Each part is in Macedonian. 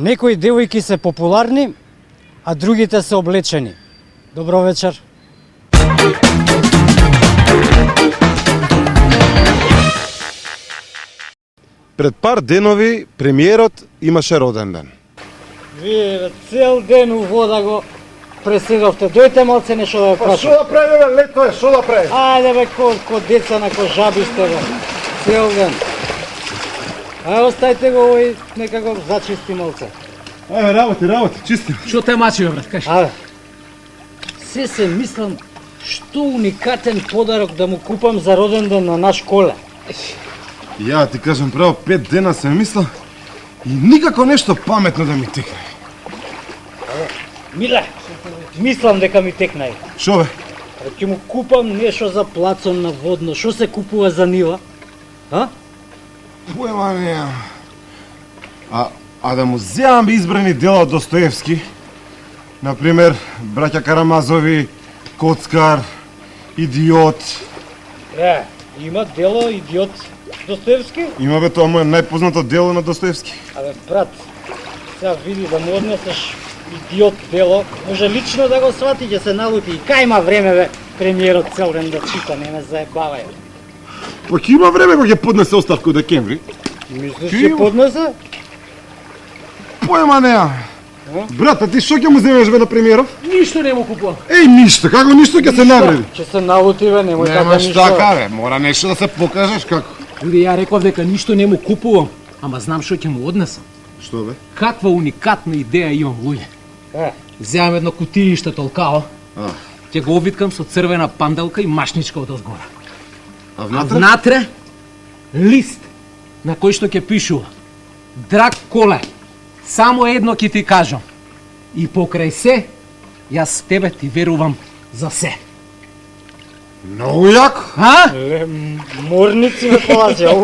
Некои девојки се популарни, а другите се облечени. Добро вечер. Пред пар денови премиерот имаше роден ден. Вие цел ден у вода го преседовте. Дојте малце нешто да ве Па прашам. што да прави, бе, лето е, што да прави? Ајде бе, ко деца на жаби сте бе. Цел ден. Оставите го овој, нека го зачисти малце. Ајде, работи, чисти. Што те мачи, бе, брат, кажи? Се мислам, што уникатен подарок да му купам за роден ден на наш Коле. Ја ти кажам, право 5 дена се мислам и никако нешто паметно да ми текне. Миле, мислам дека ми текна. Шо бе? Ќе му купам нешто за плацон на водно. Што се купува за нива? Поема неам. А да му земам избрани дела од Достоевски, например, браќа Карамазови, Коцкар, Идиот. Има дело Идиот Достоевски? Има бе, тоа му е најпознато дело на Достоевски. Абе, брат, сега види да му однесеш Идиот дело, може лично да го свати, ќе се налути. И кај има време, бе, премиерот цел ден да чита, не ме заебавај. Па ќе има време кога ќе поднесе оставка од декември. Мислиш ќе поднесе? Поема неам. Брат, а ти што ќе му земеш бе на премиеров? Ништо не му купувам. Ништо, како ништо ќе се навреди? Ќе се налути, бе, немој така Немаш ништо. така, бе, мора нешто да се покажеш како. Люди, ја реков дека ништо не му купувам, ама знам што ќе му однесам. Што бе? Каква уникатна идеја имам, луѓе. Земам едно кутииште толкао, ќе го овиткам со црвена панделка и машничка од озгора. А А внатре лист на кој што ќе пишува: Драг Коле, само едно ќе ти кажам. И покрај се, јас тебе ти верувам за се. Многу јако. Морници ме полазија.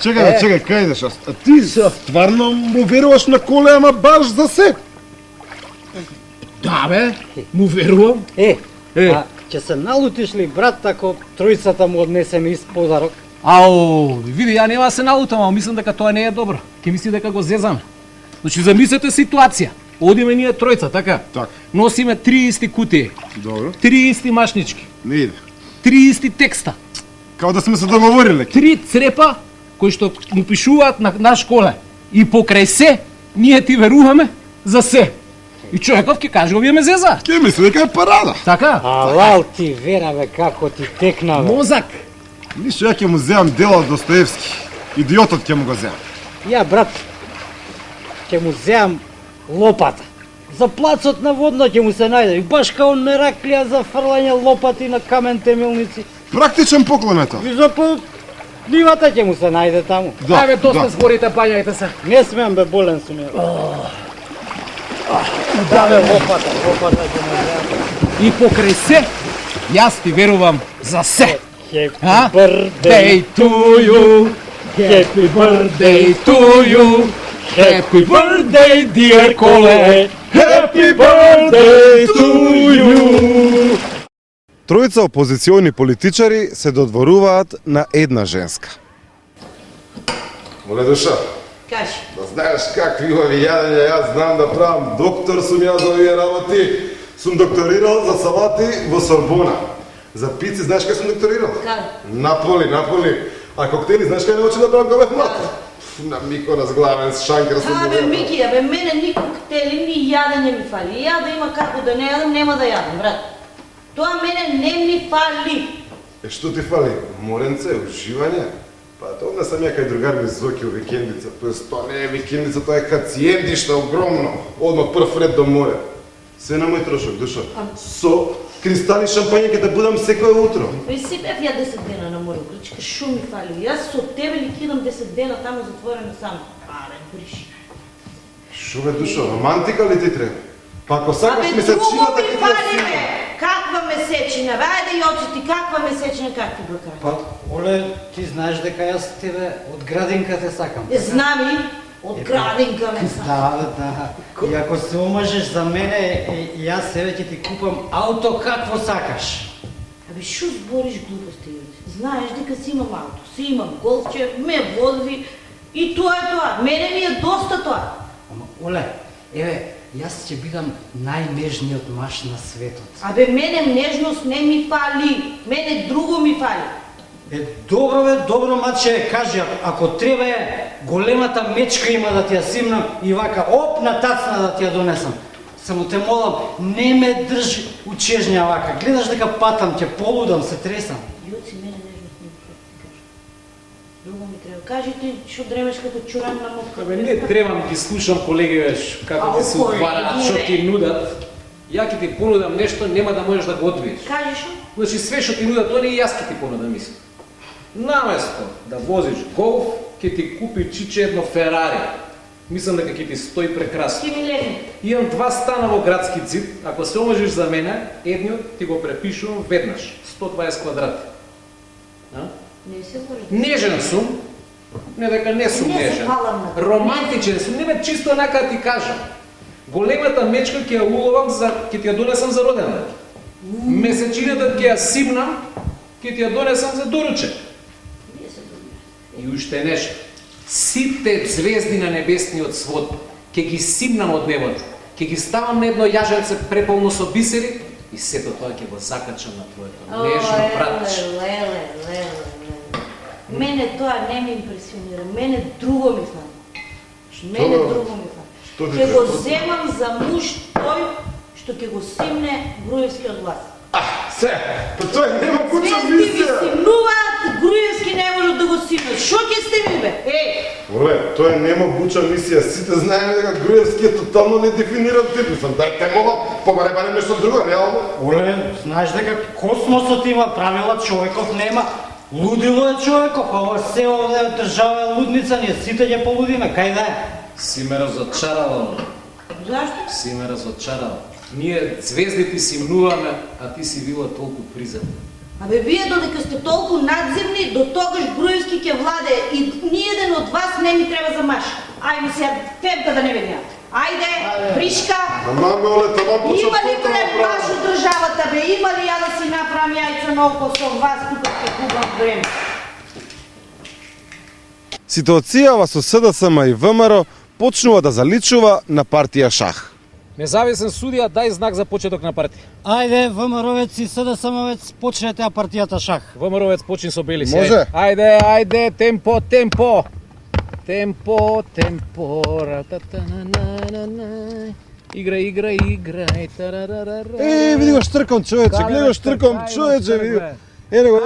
Чекај, кај идеш? А ти стварно му веруваш на Коле, ама баш за се? Да бе, му верувам. Ќе се налутиш ли, брат, ако тројцата му однесеме ист подарок? Ау, види, ја нема се налутам, ама мислам дека тоа не е добро. Ке мисли дека го зезаме. Значи, замислете ситуација. Одиме ние тројца, така? Так. Носиме 3 исти кутии, Добро. 3 исти машнички, Не иде. 3 исти текста, Као да сме се договориле. 3 црепа кои што му пишуваат на наш Коле. И покрај се, ние ти веруваме за се. И човеков ќе каже, овие ме зеза. Ке мисли дека е парада. Така? Алал ти вера, бе, како ти текна, бе. Мозак. Ништо, ја ќе му земам дело од Достоевски. Идиотот ќе му го земам. Ја, брат, ќе му земам лопата. За плацот на водно ќе му се најде. И баш као Мераклија за фрлање лопати на камен темелници. Практичен поклон е тоа. И за нивата ќе му се најде таму. Ајде, доста зборите, паѓајте се. Не смеам, бе, болен сум ја. Да, бе, лопата ќе му земам. И покрај се, јас ти верувам за се. Happy birthday to you, happy birthday to you, happy birthday dear Коле, happy birthday to you. Тројца опозициони политичари се додворуваат на една женска. Моле душа. Кажи. Да знаеш какви овие јадења јас знам да правам. Доктор сум јас за овие работи. Сум докторирал за салати во Сорбона. За пици знаеш кај сум докторирал? Кај? Наполи. А коктели знаеш кај научи да правам кога бев млад? На Миконос главен шанкер сум Абе, Мики, мене ни коктели, ни јадење ми фали. Ја да има како да не јадам, нема да јадам, брат. Тоа мене не ми фали. Што ти фали? Моренце, уживање? Па тоа сам ја кај другар ми Зоки у викендица. Тоа не е викендица, тоа е хациендишта огромно. Одма прв ред до море. Се на мој трошок, душа. Со кристали шампање ќе да будам секој утро. И си бев ја 10 дена на море, кричка, шо ми фали? Јас со тебе ли кидам 10 дена таму затворено сам? Аре, бриши. Шо бе, душо, романтика ли ти треба? Па ако сакаш Абе, месечината друго ќе ми ти фали, ја бе! Каква месечина, бе? Ајде Јоци, ти каква месечина, как ти го кажа? Па, Оле, ти знаеш дека јас тебе од градинка те сакам. Знам и од градинка ме сакам. Да. И ако се омажеш за мене, јас себе ќе ти купам ауто какво сакаш. Абе, шо збориш глупости, Јоци? Знаеш дека си имам ауто, си имам голче, ме вози и тоа е тоа. Мене ми е доста тоа. Ама Оле, еве, јас ќе бидам најнежниот маж на светот. Абе, мене нежност не ми фали, мене друго ми фали. Добро маче, кажи, ако треба е, големата мечка има да ти ја симнам и вака, оп, на тацна да ти ја донесам. Само те молам, не ме држи у чежња вака, гледаш дека патам, ќе полудам, се тресам. Јуци, мене нежност не ми треба ти кажа. Друго ми треба. Кажи ти, што дремеш како чуран на мотка. Абе, не требам да ги слушам колеги, веш, како ти се отварат, што ти нудат. Ја ќе ти понудам нешто, нема да можеш да го одбиеш. Кажи што? Значи све што ти нудат они и јас ќе ти понудам исто. Наместо да возиш голф, ќе ти купи чиче едно Ферари. Мислам дека ќе ти стои прекрасно. Ќе ми легне. Имам 2 стана во градски цит, ако се омажиш за мене, едниот ти го препишувам веднаш, 120 квадрати. А? Не се може. Нежен сум, не дека не сум Не се нежен, фалам на тоа. романтичен сум, не бе чисто онака да ти кажам. Големата мечка ќе ја уловам, ќе ти ја донесам за роден ден. Месечината ќе ја симнам, ќе ти ја донесам за доручек. Не се добира. И уште нешто. Сите звезди на небесниот свод ќе ги симнам од небото, ќе ги ставам на едно јаженце преполно со бисери и сето тоа ќе го закачам на твоето нежно пратче. Леле. Мене тоа не ме импресионира, мене друго ми фали. Мене друго ми фали. Што ти Ќе го треба? земам за муж тој што ќе го симне Груевскиот глас. Се, па тоа нема куча Звезди ви мисија. симнуваат, Груевски не може да го симне. Шо ќе сте ми бе? Оле, тоа нема буча мисија. Сите знаеме дека Груевски е тотално недефиниран тип. Мислам, те мога побаре нешто друго, реално. Оле, знаеш дека космосот има правила, човеков нема. Лудило е човеков, а ова се овде држава е лудница, ние сите ќе полудиме, кај да е? Си ме разочарала. Зашто? Си ме разочарала. Ние звездите симнуваме, а ти си била толку приземна. Абе, вие додека сте толку надземни, до тогаш Груевски ќе владе и ниеден од вас не ми треба за маш. Ајде сега, темка да не ме гледате. Ајде, бришка! Ама ме оле, тама почна Има ли потреба време право. вашу државата, бе? Има ли ја да си направам јајца на око со вас, тука ќе губам време? Ситуацијава со СДСМ и ВМРО почнува да заличува на партија шах. Независен судија, дај знак за почеток на партија. Ајде, ВМРО-вец и СДСМ-вец, почнете ја партијата шах. ВМРО-вец почни со бели си. Може. Ајде, темпо. Темпо, играј, тарарарара. Види го штркам, човече, гледа го штркам, човече, види. Ене го,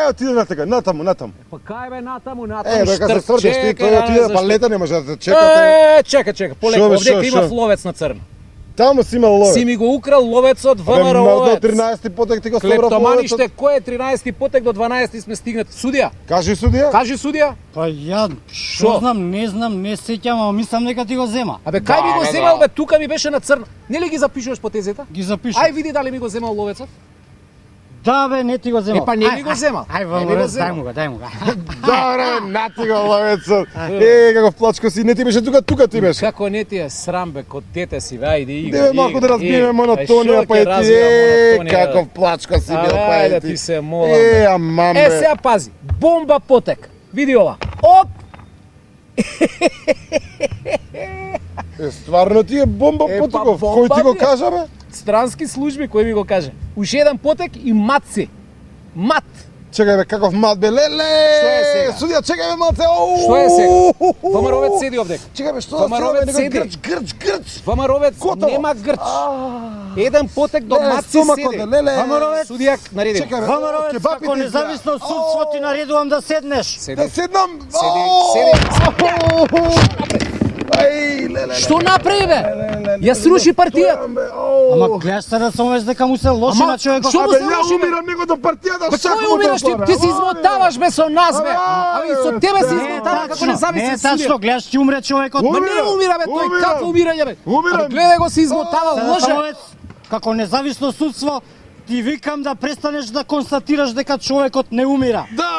отиде натаму. Па кај бе натаму, Бе, кога се свртиш ти, тој отиде, па лета не може да те чекате. Чека, полека, Шо бе, овде шо? има ловец на црно. Таму си имал ловец. Си ми го украл ловецот, ВМРО До ловец. 13 потек ти го собрав Клептоманиште, ловецот. кој е 13 потек до 12 сме стигнати? Судија? Кажи судија. Кажи судија? Па ја, Шо? шо знам, не сеќам, ама мислам дека ти го зема. Абе, кај ми го земал, бе, тука ми беше на црно. Не ли ги запишуваш по тезета? Ги запишам. Ај види дали ми го земал ловецот. Да бе, не ти го земал. Па не ми го земал. Ај, Не ми го ВМРО, земал. дај му го. Добре, нати го ловецот. Каков плачко си, не ти беше тука ти беше. Како не ти е срам, бе, код дете си, бе, ајде игра. Деве малку да разбиеме монотонија, па е ти, каков плачко си бил, па Ајде е ти ти. се молам. бе. Амам Е, бе. сега пази. Бомба потек. Види ова. Оп! Стварно ти е бомба Е, потеков. па Кој ти го бомба, бе. кажа, бе? Странски служби, кој ми го каже. Уш еден потек и мат си. Мат. Чекај бе, каков мат бе, леле! Што е сега? Судија, чекај бе малце, оу! Што е сега? ВМРО-вец седи овде. Чекај бе, што ВМРО-вец да сега, седи. бе, грч. ВМРО-вец Готово. нема грч. Еден потек до Леле, мат си стомакот, седи. бе, леле. ВМРО-вец. Судија нареди. Чекај бе, ВМРО-вец, кебапите како изгледа. независно судство ти наредувам да седнеш. Седи. Да седнам. Седи. Ај, леле. Што направи бе? Ја сруши партијата. Ама гледаш се да сомеш дека му се лоши Ама, на човекот. што му Абе, се ја лоши, бе? умирам него до партијата, Па шако кој му умираш ти? тоа, бе. Ти се измотаваш бе со нас бе. Ами со тебе се Не е измотава како тачно, независен не е судија. тачно, гледаш ти умре човекот. Ма не Умира. умира бе, тој Умирам. како умирање бе? Умирам. Ами гледај го се измотава, ложе. СДСМ-овец, како независно судство, ти викам да престанеш да констатираш дека човекот не умира. Да,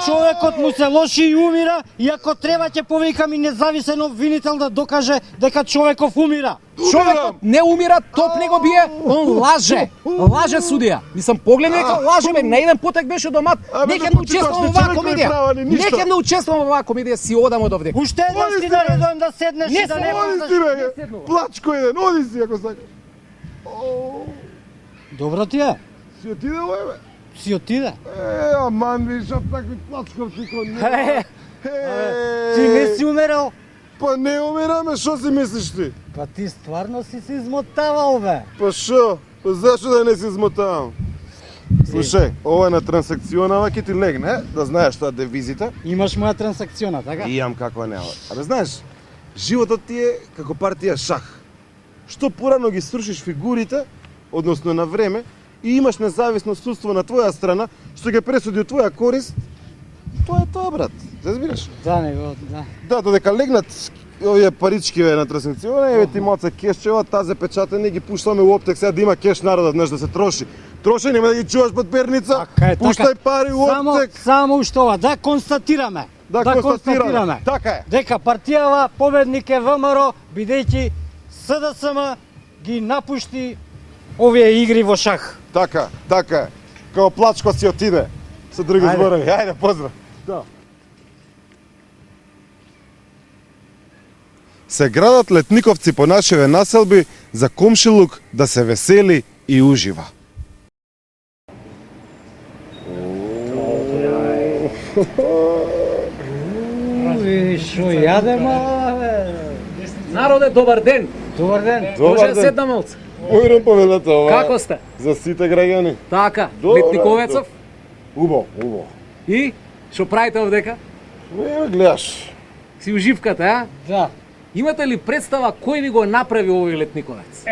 човекот му се лоши и умира, и ако треба ќе повикам и независен обвинител да докаже дека човеков умира. Човекот не умира, топ не го бие, он лаже. Лаже судија. Мислам, погледни дека лаже, бе, на еден потек беше домат. Нека не учествам во оваа комедија. Нека не учествам во оваа комедија, си одам од овде. Уште еднаш ти наредувам да седнеш и да не Оди си, бе! Плачко еден, оди си, ако сакаш. Добро ти е. Си отиде овој, бе? Си отиде. Аман, виж, од такви плачковци кон не. Ти не си умерал. Па не умираме, шо си мислиш ти? Па ти стварно си се измотавал, бе. Па шо? Па зашо да не си измотавам? Слушај, ова е на трансакционала ќе ти легне, да знаеш тоа девизите. Имаш моја трансакциона, така? И имам каква нема. Абе знаеш, животот ти е како партија шах. Што порано ги срушиш фигурите, односно на време, и имаш независно судство на твоја страна, што ќе пресуди од твоја корист, тоа е тоа, брат. Разбираш? Да, него, да. Да, додека легнат овие парички на трансакциона, еве ти малце кешчева, тазе печатени ги пуштаме у оптек сега да има кеш народот, знаеш, да се троши. Троши, нема да ги чуваш под перница. Така е, Пуштај пари у оптек. Само уште ова, да констатираме. Да констатираме. Така е. Дека партијава победник е ВМРО, бидејќи СДСМ ги напушти овие игри во шах. Така, така е. Као плачко си отиде. Со други Ајде. зборови. Ајде, поздрав. Да. Се градат летниковци по нашиве населби за комшилук да се весели и ужива. Шо јадеме, бе? Народе, добар ден. Добар ден. Може да седна малце. Мојрам повелата ова. Како сте? За сите граѓани. Така, Добре, Летниковецов. Убаво, убаво. И што правите овдека? Не ме гледаш. Си уживкате, а? Да. Имате ли представа кој ви го направи овој Летниковец?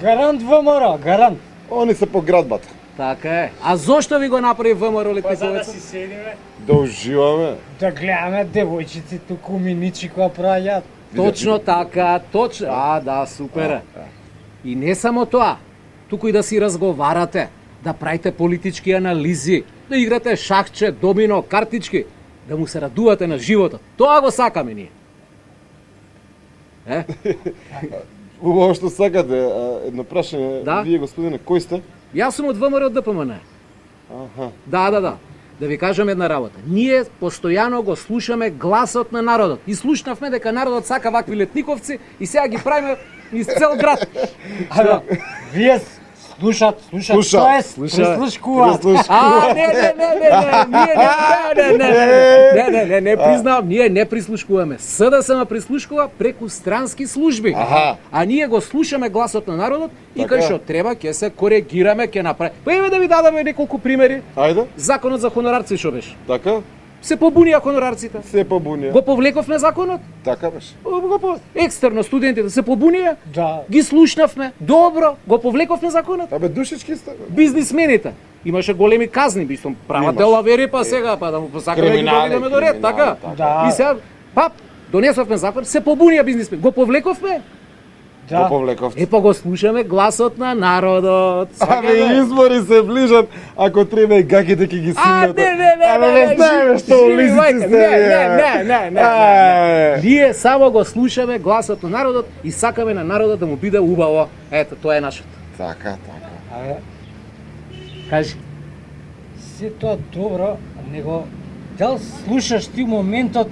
Гарант ВМРО, гарант. Они се по градбата. Така е. А зошто ви го направи ВМРО Летниковец? седиме, Да уживаме. да гледаме девојчици туку миничи која праќаат. Точно така, точно. А, да, супер е. И не само тоа, туку и да си разговарате, да правите политички анализи, да играте шахче, домино, картички, да му се радувате на животот. Тоа го сакаме ние. Убаво што сакате. Едно прашање. Да? Вие, господине, кој сте? Јас сум од ВМРО од ДПМН. Аха. Да. Да ви кажам една работа. Ние постојано го слушаме гласот на народот. И слушнавме дека народот сака вакви летниковци и сега ги правиме из цел град. Вие слушат, Слуша. тоест, Слуша. прислушкуваат. А, не признавам, ние не прислушкуваме. СДСМ прислушкува преку странски служби. Аха. А ние го слушаме гласот на народот и Така. кај што треба ќе се коригираме, ќе направиме. Па еве да ви дадеме неколку примери. Ајде. Законот за хонорарци што беше? Така? Се побунија хонорарците. Се побунија. Го повлековме законот. Така беше. Екстерно студентите се побунија. Да. Ги слушнавме. Добро, го повлековме законот. Абе, душички сте. Бизнисмените. Имаше големи казни, бистом правате лавери па сега па да му посакаме да ги Криминални, доведеме до ред, така? Да. И сега пап донесовме закон, се побунија бизнисмени. Го повлековме. Го повлековте. Па го слушаме гласот на народот. Абе, избори се ближат, ако треба и гагите ќе ги симнат. не. Абе, знаеме што улиците сте. Не. Ние само го слушаме гласот на народот и сакаме на народот да му биде убаво. Ето, тоа е нашето. Така. Абе, Кажи. се тоа добро, него дал слушаш ти моментот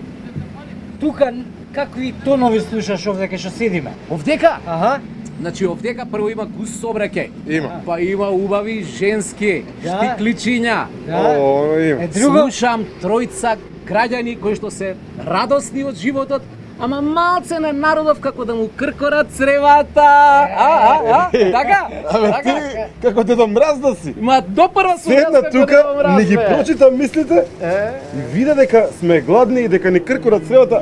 тука какви тонови слушаш овде кај што седиме? Овдека? Аха. Значи овдека прво има густ собраке. Има. Па има убави женски, Да. штикличиња. Да. О, има. Е, друго, Слушам тројца граѓани кои што се радосни од животот, ама малце на народов како да му кркорат цревата. Така? Абе, ти, како Дедо Мраз да си. Ма допрва сум Седна како тука, Дедо Мраз, ни ги бе. прочита мислите и виде дека сме гладни и дека ни кркорат цревата.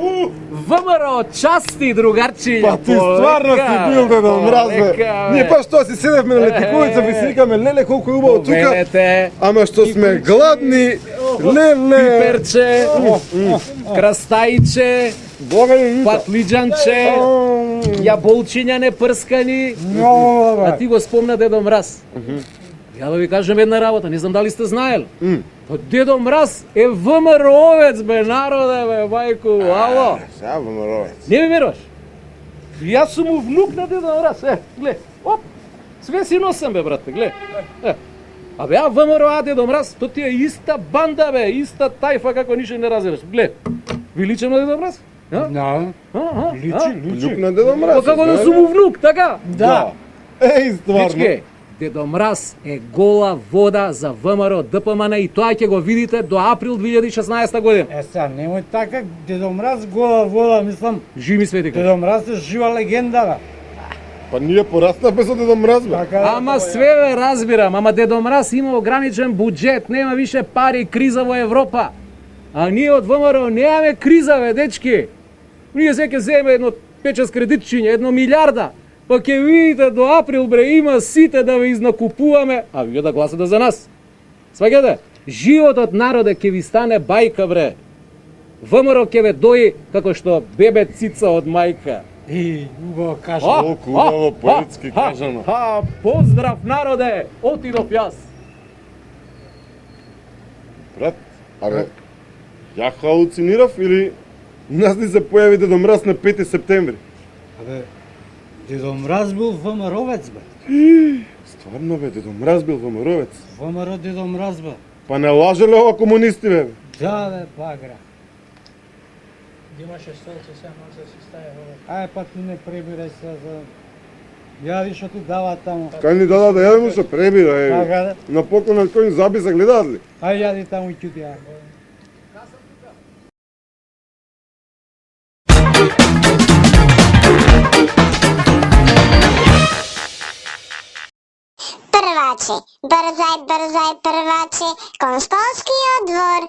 ВМРО части другарчиња. Па ти стварно си бил Дедо Мраз, бе. Полека, Ние па што си седевме на Летниковица, ви си викаме, леле колку е убаво тука. Повелете, Ама што сме гладни, леле. пиперче, крастаиче, патлиџанче, јаболчиња непрскани. много, А бе. ти го спомна Дедо Мраз. Ја да ви кажем една работа, не знам дали сте знаели. Дедо Мраз е ВМРО-овец, бе, народе, бе, мајко, ало. Сега ВМРО-овец. Не ми веруваш? Јас сум му внук на Дедо Мраз, глед, оп, све си носам, бе, брате, глед. Абе, а ВМРО, Дедо Мраз, то ти е иста банда, бе, иста тајфа како ништо не разбираш. Глед, ви личам на Дедо Мраз? Да. Личи. Лук на Дедо Мраз. Како да сум му внук, така? Да. Еј, стварно. Дечке, Дедо Мраз е гола вода за ВМРО ДПМН и тоа ќе го видите до април 2016 година. Сега, немој така, Дедо Мраз гола вода, мислам, Живи свети. Дедо Мраз е жива легенда, бе. Па ние пораснавме со Дедо Мраз, бе. Така, Ама све бе разбирам, ама Дедо Мраз има ограничен буџет, нема више пари, криза во Европа. А ние од ВМРО немаме криза, бе, дечки. Ние се ќе земе едно печес кредитчиње, 1 милиарда. Па ќе видите до април, бре, има сите да ве изнакупуваме, а вие да гласате за нас. Сваѓате? Животот народе ќе ви стане бајка, бре. ВМРО ќе ве дои како што бебе цица од мајка. И, убаво кажа. Колку убаво поетски кажано. Поздрав народе, отидов јас. Брат, абе, ја халуцинирав или нас ни се појави Дедо Мраз на 5 септември? Абе, Дедо Мраз бил ВМРО-овец, бе. Стварно, бе, Дедо Мраз бил ВМРО-овец. ВМРО Дедо Мраз, бе. Па не лажеле ова комунисти, бе? Да, бе, пагра. Имаше столце, сега може да си стае ова. Ај, па ти не пребирај се за... Јади што ти дава таму. Кај ни дада да јадемо што пребира, Така да. На поклон кој записа гледаат ли? Ај, јади таму и ќути, ај. Прваче, брзај, брзај, прваче, кон школскиот двор.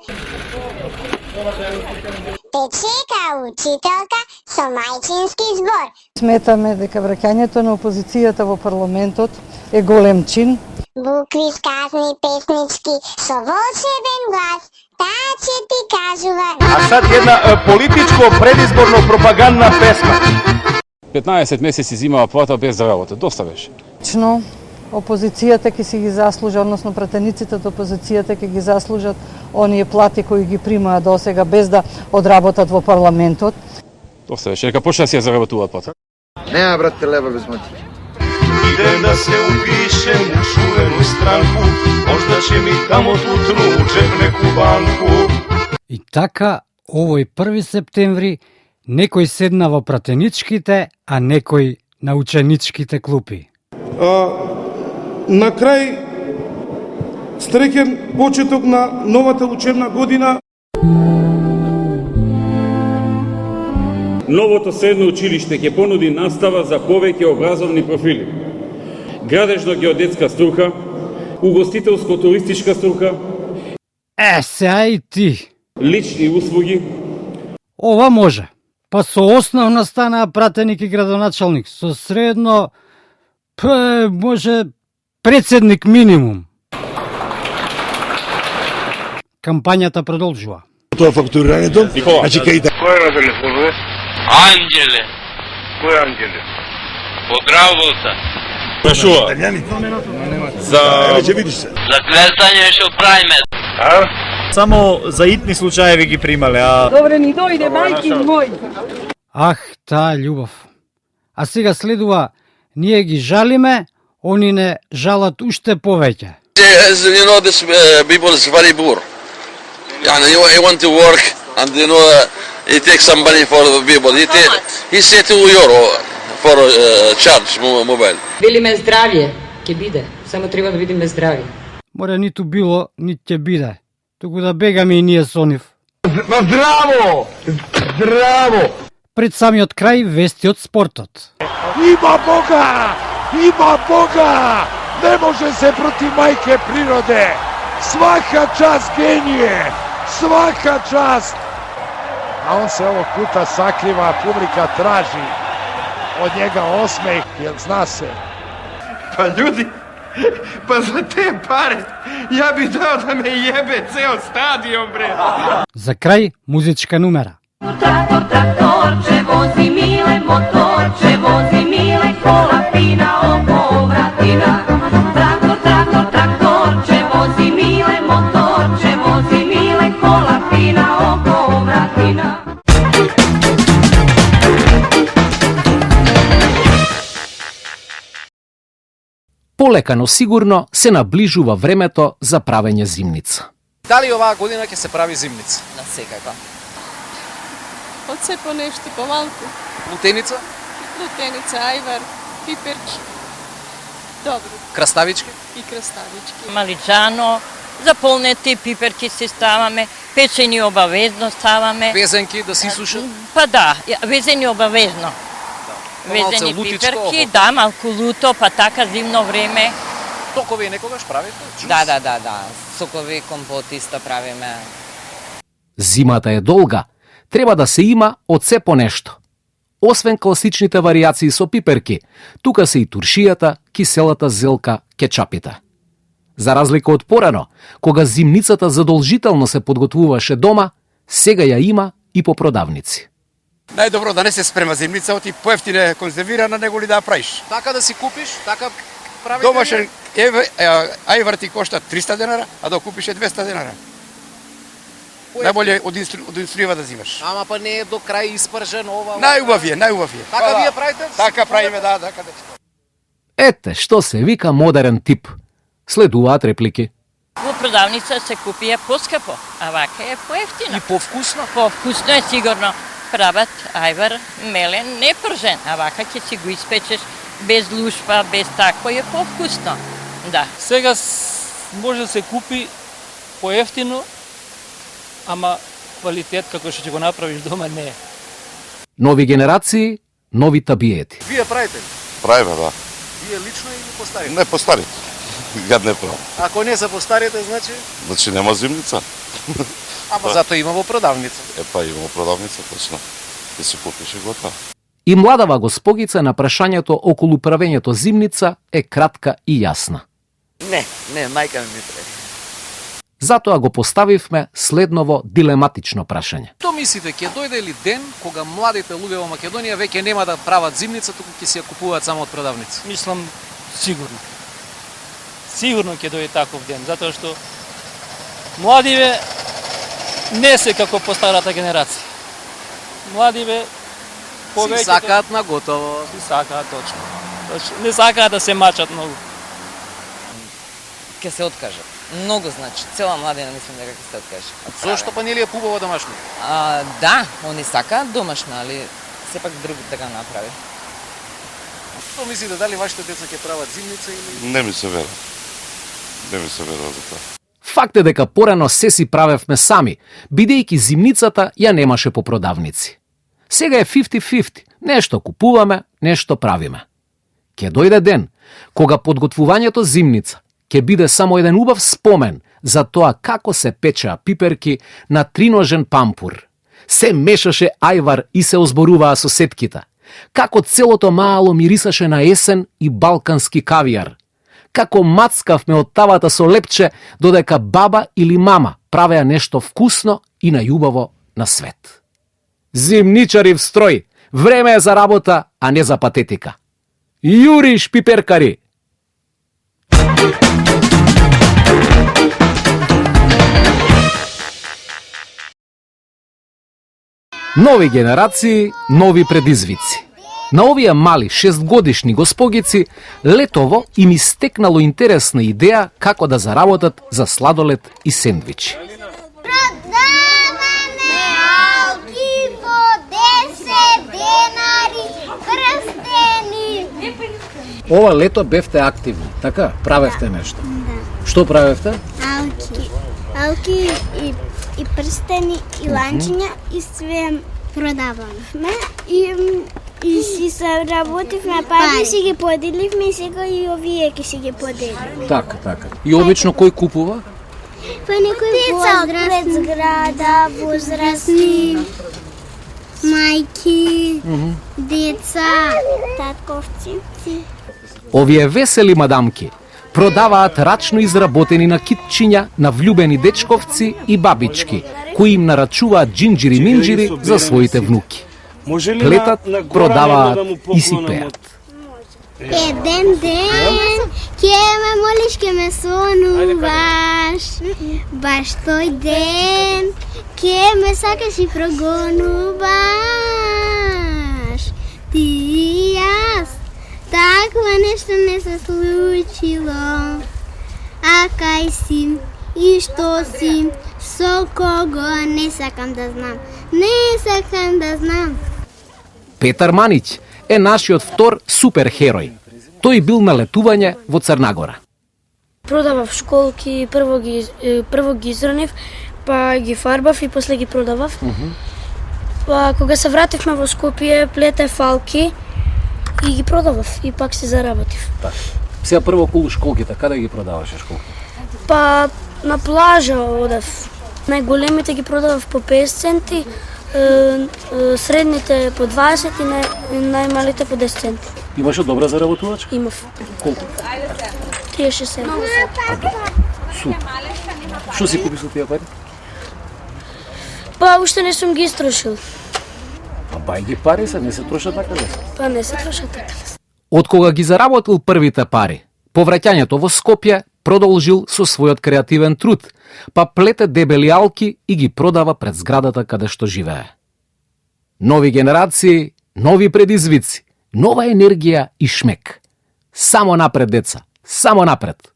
Те чека учителка со мајчински збор. Сметаме дека враќањето на опозицијата во парламентот е голем чин. Букви, сказни, песнички, со волшебен глас, таа ќе ти кажува. А сад една политичко предизборно пропагандна песма. 15 месеци зимава плата без работа, доста беше. Лично опозицијата ќе си ги заслужа, односно пратениците од опозицијата ќе ги заслужат оние плати кои ги примаат досега без да одработат во парламентот. Доста беше, нека почне да си ја заработуваат плата. Нема, брате, лева без моти. Идем да се упишем у чувenu странку, можда ќе ми тамо утру учепне кубанку. И така, овој 1 септември, некој седна во пратеничките, а некој на ученичките клупи. На крај, среќен почеток на новата учебна година. Новото средно училиште ќе понуди настава за повеќе образовни профили. Градежно-геодетска струка, угостителско-туристичка струка, Сега и ти. лични услуги. Ова може. Па со основна станаа пратеник и градоначалник, со средно може председник минимум. Кампањата продолжува. Тоа фактурирањето, значи кај Кој на телефонуве? Анđеле. Кој Анđеле? Од работа. Прашува. За... Ќе видиш се. За клесање што правиме. Само за итни случаеви ги примале, а... Добре ни дојде, мајки мој. Ах, таа љубов. А сега следува, ние ги жалиме, они не жалат уште повеќе. You know, this people is very poor. He want to work and he takes some money for the people. He say €2 for charge mobile. Велиме здравје, ќе биде. Само треба да видиме здравје. Море ниту било, нит ќе биде. Туку да бегаме и ние со нив. Здраво! Здраво! Пред самиот крај вести од спортот. Има Бога! Има Бога! Не може се против мајке природе! Свака част геније! Свака част! А он се овог пута сакрива, публика тражи од njega осмех, јел зна се. Па људи, па за те пари, ја би дao да ме јебе цел стадион, бре. За крај музичка numera. Traktor, traktorče, vozi mile, motorče, vozi mile, kola fina oko vratina. Traktor, traktor, traktorče, vozi mile, motorče, vozi полека, но сигурно се наближува времето за правење зимница. Дали оваа година ќе се прави зимница? На секако. Од се по нешто помалку. Лутеница? Лутеница, ајвар, пиперчи. Добро. Краставички? И краставички. Малиџано, заполнети пиперки си ставаме, печени обавезно ставаме. Везенки да си сушат? Па да, везени обавезно. Везени пиперки, да, малку луто, па така зимно време. Сокови некогаш правите? Да. Сокови, компоти исто правиме. Зимата е долга. Треба да се има од се по нешто. Освен класичните варијации со пиперки, тука се и туршијата, киселата зелка, кетчапите. За разлика од порано, кога зимницата задолжително се подготвуваше дома, сега ја има и по продавници. Најдобро да не се спрема зимница, оти поевтине конзервирана, него ли да ја правиш. Така да си купиш, така правите? Домашен ајвар ти кошта 300 денара, а да купиш 200 денара. Најболje од индустрија да зимаш. Ама па не е до крај испржен ова. Најубав е. Така вие правите? Така правиме, да. Ете, што се вика модерен тип. Следуваат реплики. Во продавница се купија поскапо, а вака е поевтино. И повкусно? Повкусно е сигурно. Прават ајвар мелен, не пржен, а вака ќе си го испечеш без лушпа, без тако е повкусно. Да. Сега може да се купи поевтино, ама квалитет како што ќе го направиш дома не е. Нови генерации, нови табиети. Вие правите ли? Правиме, да. Вие лично или по старите? Не по старите. Јад не правам. Ако не се по старите, значи? Значи нема зимница. Ама зато има во продавница. Па има во продавница, точно. Ти си купиш и готово. И младава госпогица на прашањето околу правењето зимница е кратка и јасна. Не, мајка ми прави. Затоа го поставивме следново дилематично прашање. Што мислите, ќе дојде ли ден кога младите луѓе во Македонија веќе нема да прават зимница, туку ќе си ја купуваат само од продавници? Мислам сигурно. Сигурно ќе дојде таков ден, затоа што младиве не се како по старата генерација. Младиве повеќе си сакаат на готово. Си сакаат точно. Не сакаат да се мачат многу. Ке се откажат. Многу значи, цела младина мислам дека ќе се откаже. Зошто па нели е пубаво домашно? Да, они сакаат домашно, али сепак други така направи. Што мислите, дали вашите деца ќе прават зимница или? Не ми се верува. Не ми се верува за тоа. Факт е дека порано се си правевме сами, бидејќи зимницата ја немаше по продавници. Сега е 50-50, нешто купуваме, нешто правиме. Ке дојде ден, кога подготвувањето зимница ќе биде само еден убав спомен за тоа како се печеа пиперки на триножен пампур. Се мешаше ајвар и се озборуваа соседките. Како целото мало мирисаше на есен и балкански кавијар. Како мацкавме од тавата со лепче, додека баба или мама правеа нешто вкусно и најубаво на свет. Зимничари в строј, време е за работа, а не за патетика. Јуриш, пиперкари! Нови генерации, нови предизвици. На овие мали 6-годишни госпогици летово им истекнало интересна идеја како да заработат за сладолед и сендвичи. Продаваме алки по 10 денари, прстени. Ова лето бевте активни, така? Правевте нешто? Да. Што правевте? Алки. Алки и прстени, и ланчиња, и све продававме. И си сработивме пари, си ги поделивме и сега и овие ќе си ги поделиме. Така. И обично кој купува? Па некој пред зграда, возрастни, мајки, деца, татковци. Овие весели мадамки продаваат рачно изработени накитчиња на влюбени дечковци и бабички, кои им нарачуваат джинджири-минджири за своите внуки. Плетат, продаваат и си пеат. Еден ден ќе ме молиш, ќе ме сонуваш, баш тој ден ќе ме сакаш и прогонуваш. Ти и јас Такво нешто не се случило. А кај си? И што си? Со кого? Не сакам да знам. Не сакам да знам. Петар Манич е нашиот втор суперхерој. Тој бил на летување во Црнагора. Продавав школки, прво ги изранив, па ги фарбав и после ги продавав. Па кога се вративме во Скопје, плетев фалки и ги продавав и пак се заработив. Сега прво околу школките, каде ги продаваше школки? Па на плажа одев. Најголемите ги продавав по 50 центи, средните по 20 и најмалите по 10 центи. Имаше добра заработувачка? Имав. Колку? 37. Супер. Што си купи со тие пари? Па уште не сум ги истрошил. А бај ги пари се, не се трошат така лесно. Па не се трошат така лесно. Од кога ги заработил првите пари, по враќањето во Скопје продолжил со својот креативен труд, па плете дебели алки и ги продава пред зградата каде што живее. Нови генерации, нови предизвици, нова енергија и шмек. Само напред, деца, само напред.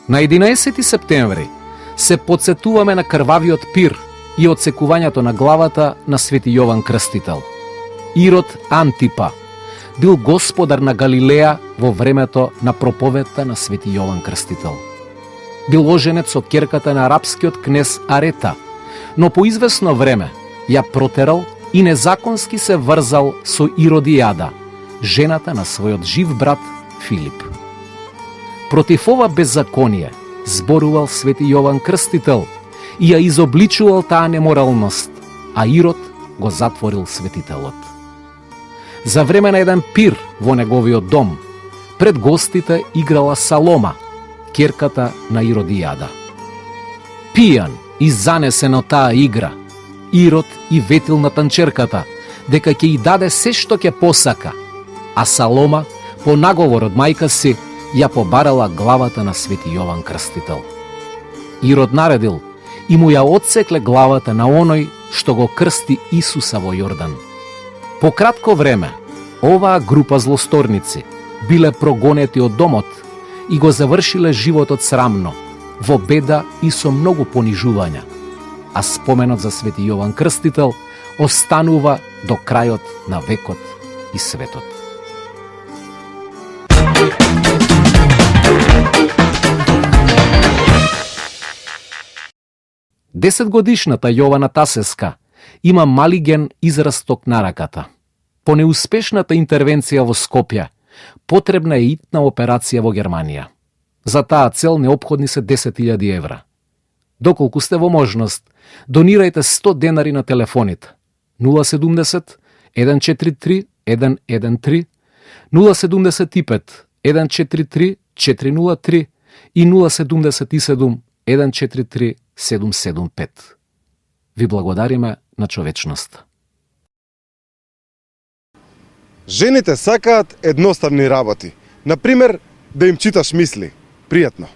На 11 септември се подсетуваме на крвавиот пир и отсекувањето на главата на Свети Јован Крстител. Ирод Антипа бил господар на Галилеја во времето на проповедта на Свети Јован Крстител. Бил оженет со ќерката на арапскиот кнез Арета, но по извесно време ја протерал и незаконски се врзал со Иродијада, жената на својот жив брат Филип. Против ова беззаконие зборувал Свети Јован Крстител и ја изобличувал таа неморалност, а Ирод го затворил светителот. За време на еден пир во неговиот дом, пред гостите играла Салома, ќерката на Иродијада. Пијан и занесен од таа игра, Ирод и ветил на танчерката дека ќе ја даде се што ќе посака, а Салома, по наговор од мајка си, ја побарала главата на Свети Јован Крстител. Ирод наредил и му ја отсекле главата на оној што го крсти Исуса во Јордан. По кратко време, оваа група злосторници биле прогонети од домот и го завршиле животот срамно, во беда и со многу понижувања, а споменот за Свети Јован Крстител останува до крајот на векот и светот. Десетгодишната Јована Тасеска има малиген израсток на раката. По неуспешната интервенција во Скопје, потребна е итна операција во Германија. За таа цел неопходни се 10.000 евра. Доколку сте во можност, донирајте 100 денари на телефоните 070 143 113, 075 143 403 и 077 143 775. Ви благодариме на човечноста. Жените сакаат едноставни работи. Например, да им читаш мисли. Пријатно.